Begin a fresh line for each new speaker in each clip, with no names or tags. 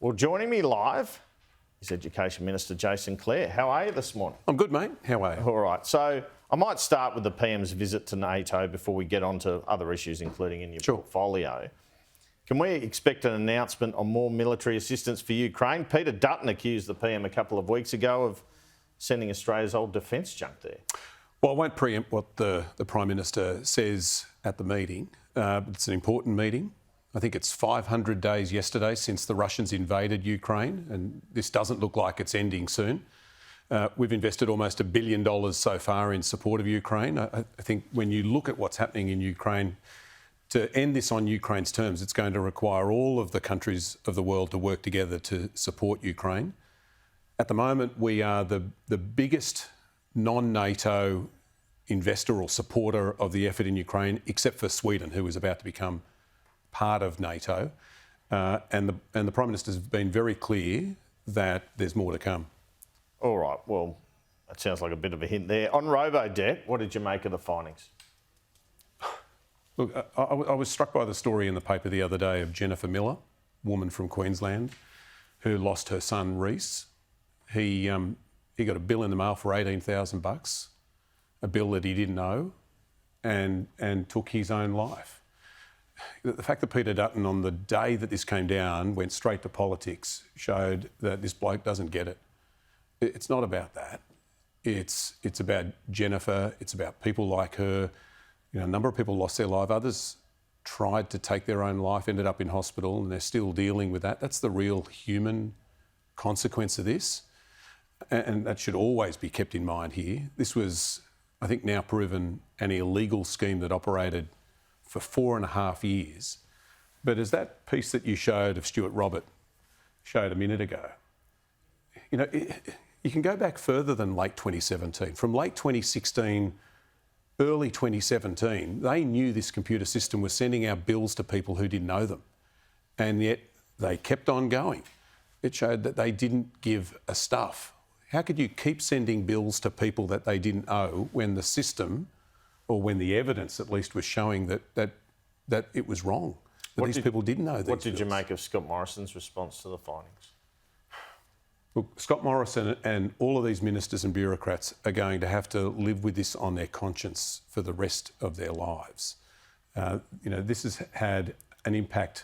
Well, joining me live is Education Minister Jason Clare. How are you this morning?
I'm good, mate. How are you?
All right. So I might start with the PM's visit to NATO before we get on to other issues, including in your portfolio. Can we expect an announcement on more military assistance for Ukraine? Peter Dutton accused the PM a couple of weeks ago of sending Australia's old defence junk there.
Well, I won't preempt what the Prime Minister says at the meeting. It's an important meeting. I think it's 500 days yesterday since the Russians invaded Ukraine, and this doesn't look like it's ending soon. We've invested almost $1 billion so far in support of Ukraine. I think when you look at what's happening in Ukraine, to end this on Ukraine's terms, it's going to require all of the countries of the world to work together to support Ukraine. At the moment, we are the biggest non-NATO investor or supporter of the effort in Ukraine, except for Sweden, who is about to become part of NATO. And the Prime Minister's been very clear that there's more to come.
All right, well, that sounds like a bit of a hint there. On Robodebt, what did you make of the findings?
Look, I was struck by the story in the paper the other day of Jennifer Miller, woman from Queensland, who lost her son Reese. He got a bill in the mail for $18,000, a bill that he didn't owe, and took his own life. The fact that Peter Dutton, on the day that this came down, went straight to politics showed that this bloke doesn't get it. It's not about that. It's about Jennifer. It's about people like her. You know, a number of people lost their life. Others tried to take their own life, ended up in hospital, and they're still dealing with that. That's the real human consequence of this. And that should always be kept in mind here. This was, I think, now proven an illegal scheme that operated for 4.5 years. But as that piece that you showed of Stuart Robert showed a minute ago, you know, you can go back further than late 2017. From late 2016, early 2017, they knew this computer system was sending out bills to people who didn't know them. And yet they kept on going. It showed that they didn't give a stuff. How could you keep sending bills to people that they didn't owe when the system, or when the evidence at least, was showing that it was wrong, that these people didn't know these
What did
bills?
you make of Scott Morrison's response to the findings?
Look, Scott Morrison and all of these ministers and bureaucrats are going to have to live with this on their conscience for the rest of their lives. You know, this has had an impact.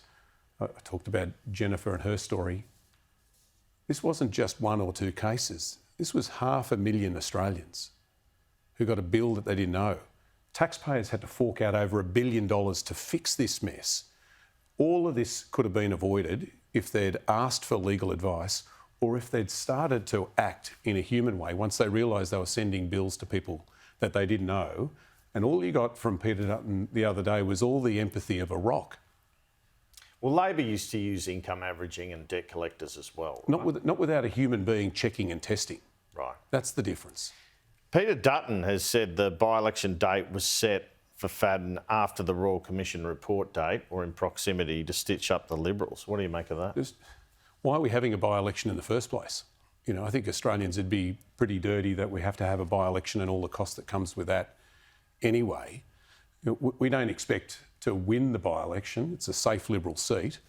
I talked about Jennifer and her story. This wasn't just one or two cases. This was 500,000 Australians who got a bill that they didn't know. Taxpayers had to fork out over $1 billion to fix this mess. All of this could have been avoided if they'd asked for legal advice, or if they'd started to act in a human way once they realised they were sending bills to people that they didn't know. And all you got from Peter Dutton the other day was all the empathy of a rock.
Well, Labor used to use income averaging and debt collectors as well. Right?
Not without a human being checking and testing.
Right.
That's the difference.
Peter Dutton has said the by-election date was set for Fadden after the Royal Commission report date, or in proximity to stitch up the Liberals. What do you make of that?
Why are we having a by-election in the first place? You know, I think Australians would be pretty dirty that we have to have a by-election and all the cost that comes with that anyway. You know, we don't expect to win the by-election. It's a safe Liberal seat.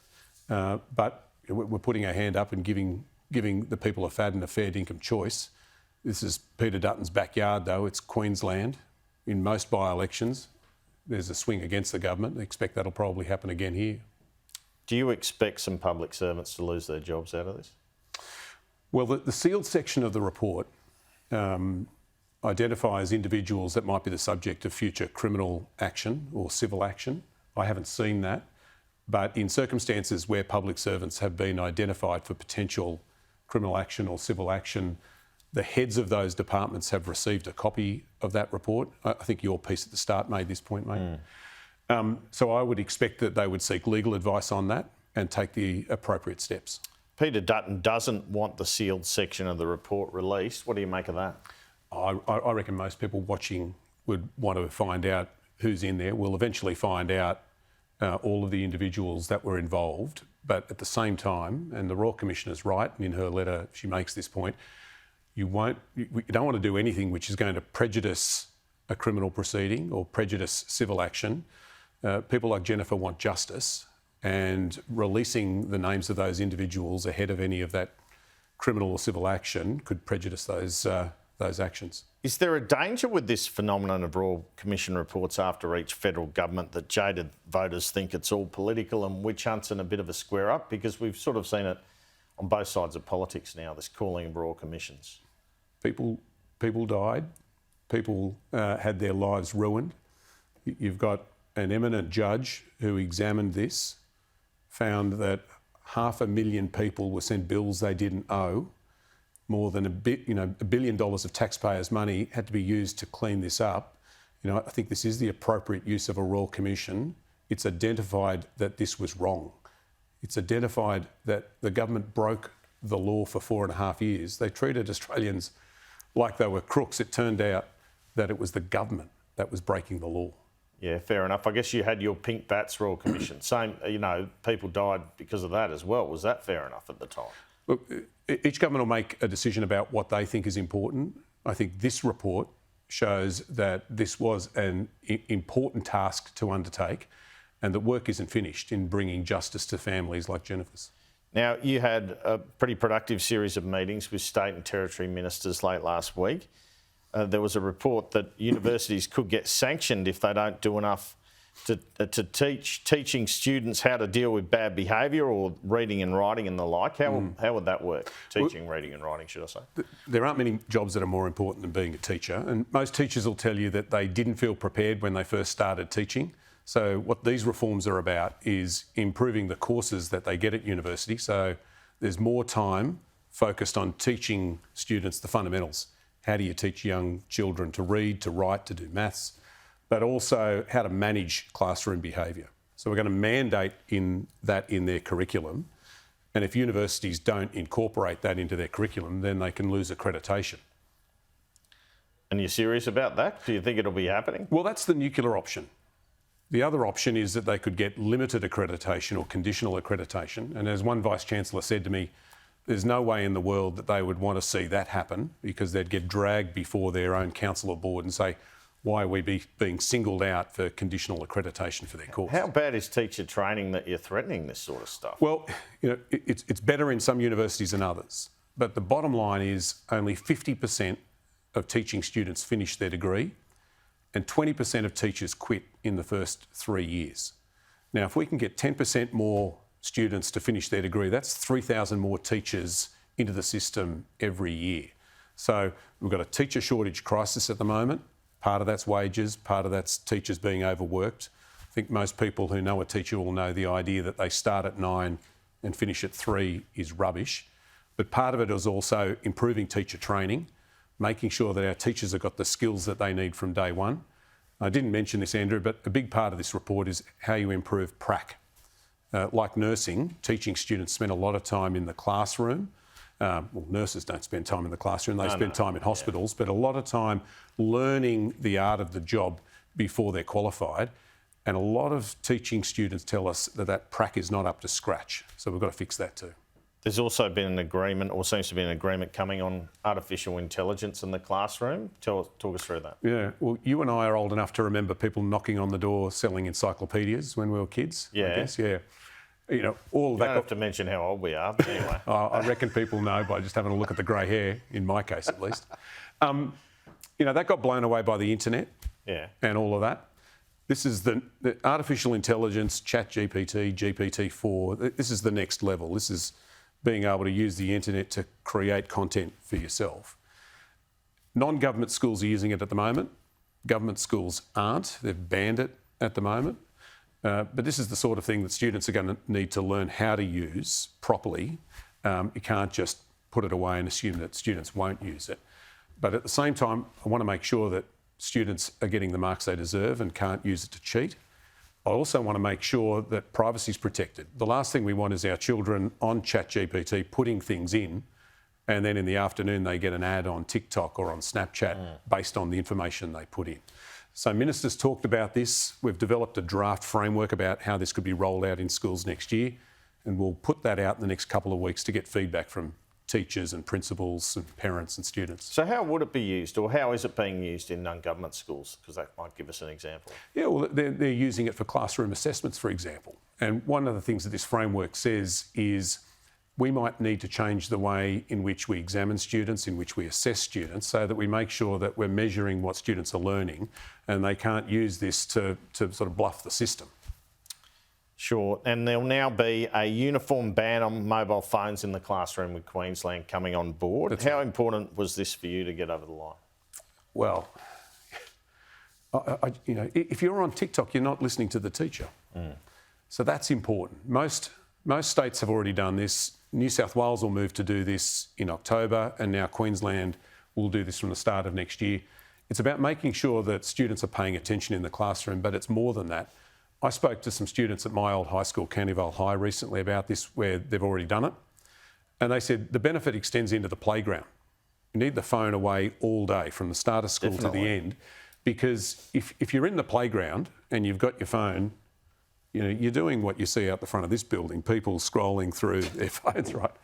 But we're putting our hand up and giving the people of Fadden a fair dinkum choice. This is Peter Dutton's backyard, though. It's Queensland. In most by-elections, there's a swing against the government. I expect that'll probably happen again here.
Do you expect some public servants to lose their jobs out of this?
Well, the sealed section of the report identifies individuals that might be the subject of future criminal action or civil action. I haven't seen that. But in circumstances where public servants have been identified for potential criminal action or civil action, the heads of those departments have received a copy of that report. I think your piece at the start made this point, mate. So I would expect that they would seek legal advice on that and take the appropriate steps.
Peter Dutton doesn't want the sealed section of the report released. What do you make of that?
I reckon most people watching would want to find out who's in there. We'll eventually find out all of the individuals that were involved. But at the same time, and the Royal Commissioner's right, and in her letter she makes this point, you don't want to do anything which is going to prejudice a criminal proceeding or prejudice civil action. People like Jennifer want justice, and releasing the names of those individuals ahead of any of that criminal or civil action could prejudice those actions.
Is there a danger with this phenomenon of Royal Commission reports after each federal government that jaded voters think it's all political and witch hunts and a bit of a square up? Because we've sort of seen it on both sides of politics now, this calling of Royal Commissions.
People died. People had their lives ruined. You've got an eminent judge who examined this, found that 500,000 people were sent bills they didn't owe. More than $1 billion of taxpayers' money had to be used to clean this up. I think this is the appropriate use of a Royal Commission. It's identified that this was wrong. It's identified that the government broke the law for 4.5 years. They treated Australians like they were crooks. It turned out that it was the government that was breaking the law.
Yeah, fair enough. I guess you had your pink bats Royal Commission. Same, people died because of that as well. Was that fair enough at the time?
Look, each government will make a decision about what they think is important. I think this report shows that this was an important task to undertake and that work isn't finished in bringing justice to families like Jennifer's.
Now, you had a pretty productive series of meetings with state and territory ministers late last week. There was a report that universities could get sanctioned if they don't do enough to teaching students how to deal with bad behaviour or reading and writing and the like. How would that work? Teaching, reading and writing, should I say?
There aren't many jobs that are more important than being a teacher, and most teachers will tell you that they didn't feel prepared when they first started teaching. So what these reforms are about is improving the courses that they get at university. So there's more time focused on teaching students the fundamentals. How do you teach young children to read, to write, to do maths, but also how to manage classroom behaviour. So we're going to mandate in their curriculum. And if universities don't incorporate that into their curriculum, then they can lose accreditation.
And you're serious about that? Do you think it'll be happening?
Well, that's the nuclear option. The other option is that they could get limited accreditation or conditional accreditation. And as one Vice-Chancellor said to me, there's no way in the world that they would want to see that happen because they'd get dragged before their own council or board and say, why are we being singled out for conditional accreditation for their course?
How bad is teacher training that you're threatening this sort of stuff?
Well, it's better in some universities than others. But the bottom line is only 50% of teaching students finish their degree and 20% of teachers quit in the first 3 years. Now, if we can get 10% more students to finish their degree, that's 3,000 more teachers into the system every year. So we've got a teacher shortage crisis at the moment. Part of that's wages, part of that's teachers being overworked. I think most people who know a teacher will know the idea that they start at 9 and finish at 3 is rubbish. But part of it is also improving teacher training, making sure that our teachers have got the skills that they need from day one. I didn't mention this, Andrew, but a big part of this report is how you improve prac. Like nursing, teaching students spend a lot of time in the classroom. Well, nurses don't spend time in the classroom, they spend time in hospitals, but a lot of time learning the art of the job before they're qualified. And a lot of teaching students tell us that prac is not up to scratch. So we've got to fix that too.
There's also been an agreement, or seems to be an agreement coming on artificial intelligence in the classroom. Talk us through that.
Yeah, well, you and I are old enough to remember people knocking on the door selling encyclopedias when we were kids.
Yeah.
I guess, yeah. All of that.
You don't have to mention how old we are, but anyway.
I reckon people know by just having a look at the grey hair, in my case at least. That got blown away by the internet and all of that. This is the artificial intelligence, ChatGPT, GPT-4, this is the next level. This is being able to use the internet to create content for yourself. Non-government schools are using it at the moment. Government schools aren't. They've banned it at the moment. But this is the sort of thing that students are going to need to learn how to use properly. You can't just put it away and assume that students won't use it. But at the same time, I want to make sure that students are getting the marks they deserve and can't use it to cheat. I also want to make sure that privacy is protected. The last thing we want is our children on ChatGPT putting things in, and then in the afternoon they get an ad on TikTok or on Snapchat based on the information they put in. So ministers talked about this. We've developed a draft framework about how this could be rolled out in schools next year, and we'll put that out in the next couple of weeks to get feedback from teachers and principals and parents and students.
So how would it be used, or how is it being used in non-government schools? Because that might give us an example.
Yeah, well, they're using it for classroom assessments, for example. And one of the things that this framework says is we might need to change the way in which we examine students, in which we assess students, so that we make sure that we're measuring what students are learning and they can't use this to sort of bluff the system.
Sure, and there'll now be a uniform ban on mobile phones in the classroom with Queensland coming on board. How important was this for you to get over the line?
Well, you know, if you're on TikTok, you're not listening to the teacher. So that's important. Most states have already done this. New South Wales will move to do this in October, and now Queensland will do this from the start of next year. It's about making sure that students are paying attention in the classroom, but it's more than that. I spoke to some students at my old high school, County Vale High, recently about this, where they've already done it. And they said the benefit extends into the playground. You need the phone away all day, from the start of school to the end, because if you're in the playground and you've got your phone, you know, you're doing what you see out the front of this building, people scrolling through their phones, right?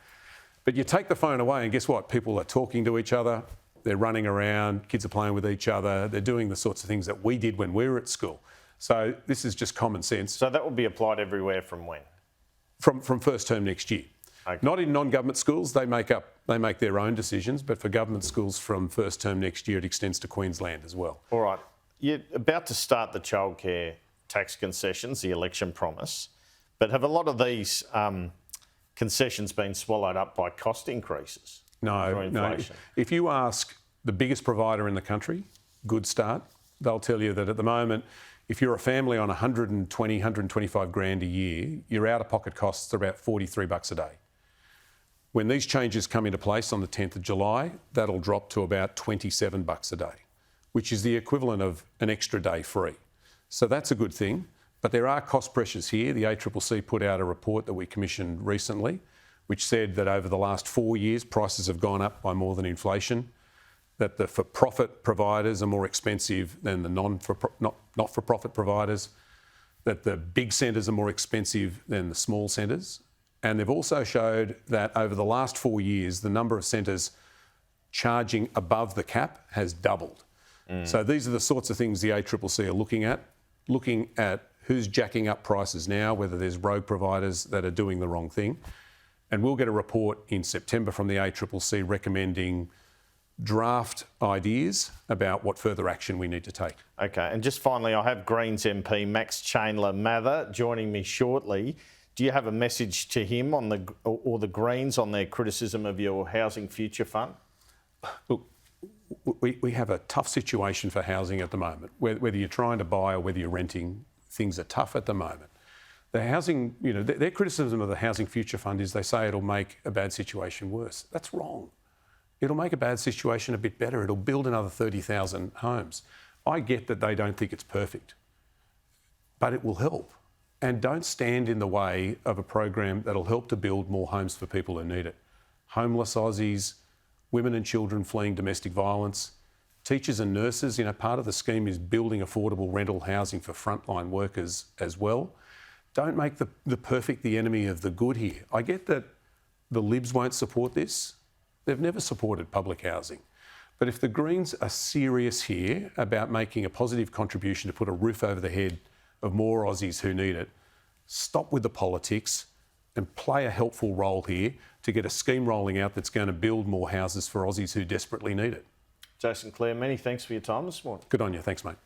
But you take the phone away and guess what? People are talking to each other, they're running around, kids are playing with each other, they're doing the sorts of things that we did when we were at school. So this is just common sense.
So that will be applied everywhere from when?
From first term next year.
Okay.
Not in non-government schools, they make their own decisions, but for government schools from first term next year, it extends to Queensland as well.
All right. You're about to start the childcare tax concessions, the election promise, but have a lot of these concessions been swallowed up by cost increases?
No. If you ask the biggest provider in the country, Good Start, they'll tell you that at the moment, if you're a family on 120, 125 grand a year, your out-of-pocket costs are about $43 a day. When these changes come into place on the 10th of July, that'll drop to about $27 a day, which is the equivalent of an extra day free. So that's a good thing, but there are cost pressures here. The ACCC put out a report that we commissioned recently, which said that over the last 4 years, prices have gone up by more than inflation, that the for-profit providers are more expensive than the not-for-profit providers, that the big centres are more expensive than the small centres. And they've also showed that over the last 4 years, the number of centres charging above the cap has doubled. So these are the sorts of things the ACCC are looking at who's jacking up prices now, whether there's rogue providers that are doing the wrong thing. And we'll get a report in September from the ACCC recommending draft ideas about what further action we need to take.
Okay, and just finally, I have Greens MP Max Chandler-Mather joining me shortly. Do you have a message to him on the Greens on their criticism of your Housing Future Fund?
Look, we have a tough situation for housing at the moment. Whether you're trying to buy or whether you're renting, things are tough at the moment. The housing, you know, their criticism of the Housing Future Fund is they say it'll make a bad situation worse. That's wrong. It'll make a bad situation a bit better. It'll build another 30,000 homes. I get that they don't think it's perfect, but it will help. And don't stand in the way of a program that'll help to build more homes for people who need it. Homeless Aussies, women and children fleeing domestic violence, teachers and nurses. You know, part of the scheme is building affordable rental housing for frontline workers as well. Don't make the perfect the enemy of the good here. I get that the Libs won't support this. They've never supported public housing. But if the Greens are serious here about making a positive contribution to put a roof over the head of more Aussies who need it, stop with the politics and play a helpful role here to get a scheme rolling out that's going to build more houses for Aussies who desperately need it.
Jason Clare, many thanks for your time this morning.
Good on you. Thanks, mate.